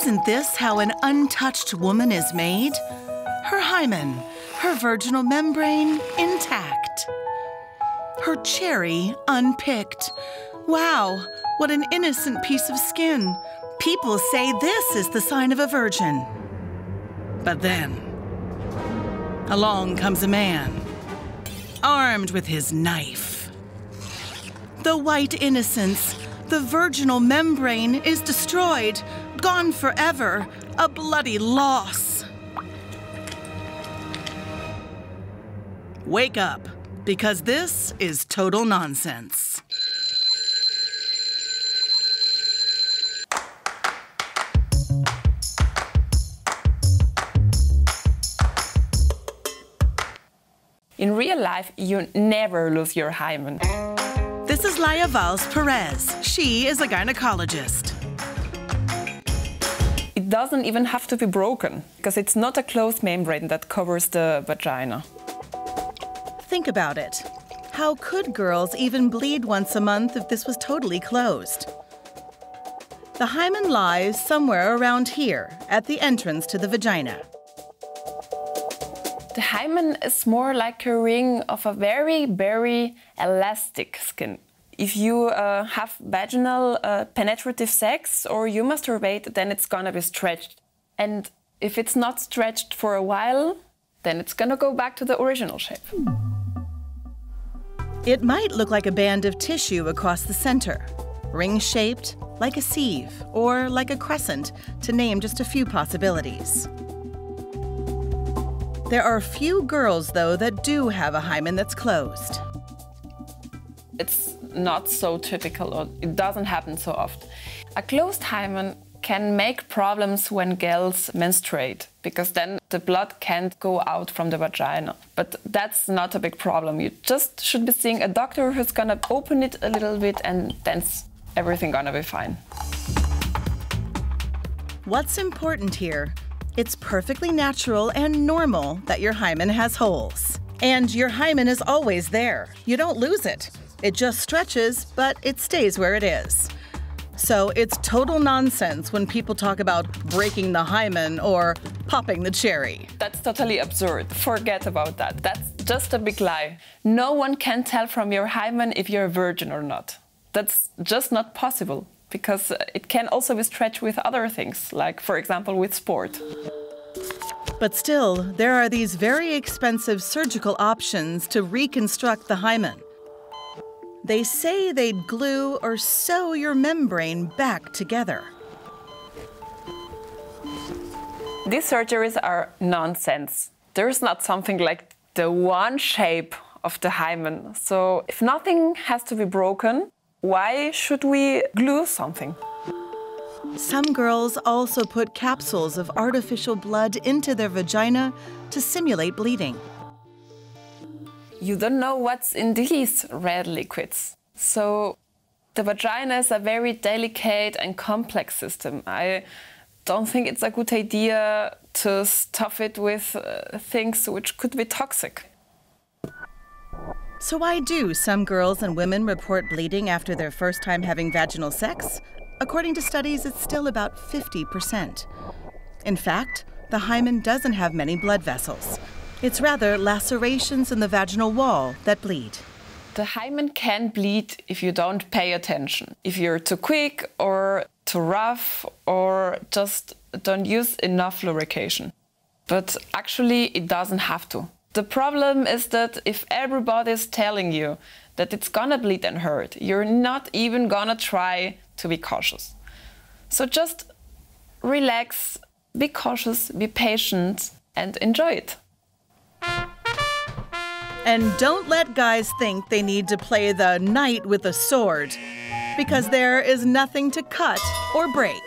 Isn't this how an untouched woman is made? Her hymen, her virginal membrane intact. Her cherry unpicked. Wow, what an innocent piece of skin. People say this is the sign of a virgin. But then, along comes a man, armed with his knife. The white innocence, the virginal membrane is destroyed, gone forever, a bloody loss. Wake up, because this is total nonsense. In real life, you never lose your hymen. This is Laia Valls-Perez. She is a gynecologist. It doesn't even have to be broken, because it's not a closed membrane that covers the vagina. Think about it. How could girls even bleed once a month if this was totally closed? The hymen lies somewhere around here, at the entrance to the vagina. The hymen is more like a ring of a very, very elastic skin. If you have vaginal penetrative sex or you masturbate, then it's gonna be stretched. And if it's not stretched for a while, then it's gonna go back to the original shape. It might look like a band of tissue across the center, ring-shaped, like a sieve, or like a crescent, to name just a few possibilities. There are few girls, though, that do have a hymen that's closed. It's not so typical, or it doesn't happen so often. A closed hymen can make problems when girls menstruate, because then the blood can't go out from the vagina. But that's not a big problem. You just should be seeing a doctor who's gonna open it a little bit, and then's everything gonna be fine. What's important here? It's perfectly natural and normal that your hymen has holes. And your hymen is always there. You don't lose it. It just stretches, but it stays where it is. So it's total nonsense when people talk about breaking the hymen or popping the cherry. That's totally absurd. Forget about that. That's just a big lie. No one can tell from your hymen if you're a virgin or not. That's just not possible, because it can also be stretched with other things, like, for example, with sport. But still, there are these very expensive surgical options to reconstruct the hymen. They say they'd glue or sew your membrane back together. These surgeries are nonsense. There's not something like the one shape of the hymen. So if nothing has to be broken, why should we glue something? Some girls also put capsules of artificial blood into their vagina to simulate bleeding. You don't know what's in these red liquids. So the vagina is a very delicate and complex system. I don't think it's a good idea to stuff it with things which could be toxic. So why do some girls and women report bleeding after their first time having vaginal sex? According to studies, it's still about 50%. In fact, the hymen doesn't have many blood vessels. It's rather lacerations in the vaginal wall that bleed. The hymen can bleed if you don't pay attention. If you're too quick or too rough or just don't use enough lubrication. But actually, it doesn't have to. The problem is that if everybody's telling you that it's gonna bleed and hurt, you're not even gonna try to be cautious. So just relax, be cautious, be patient, and enjoy it. And don't let guys think they need to play the knight with a sword, because there is nothing to cut or break.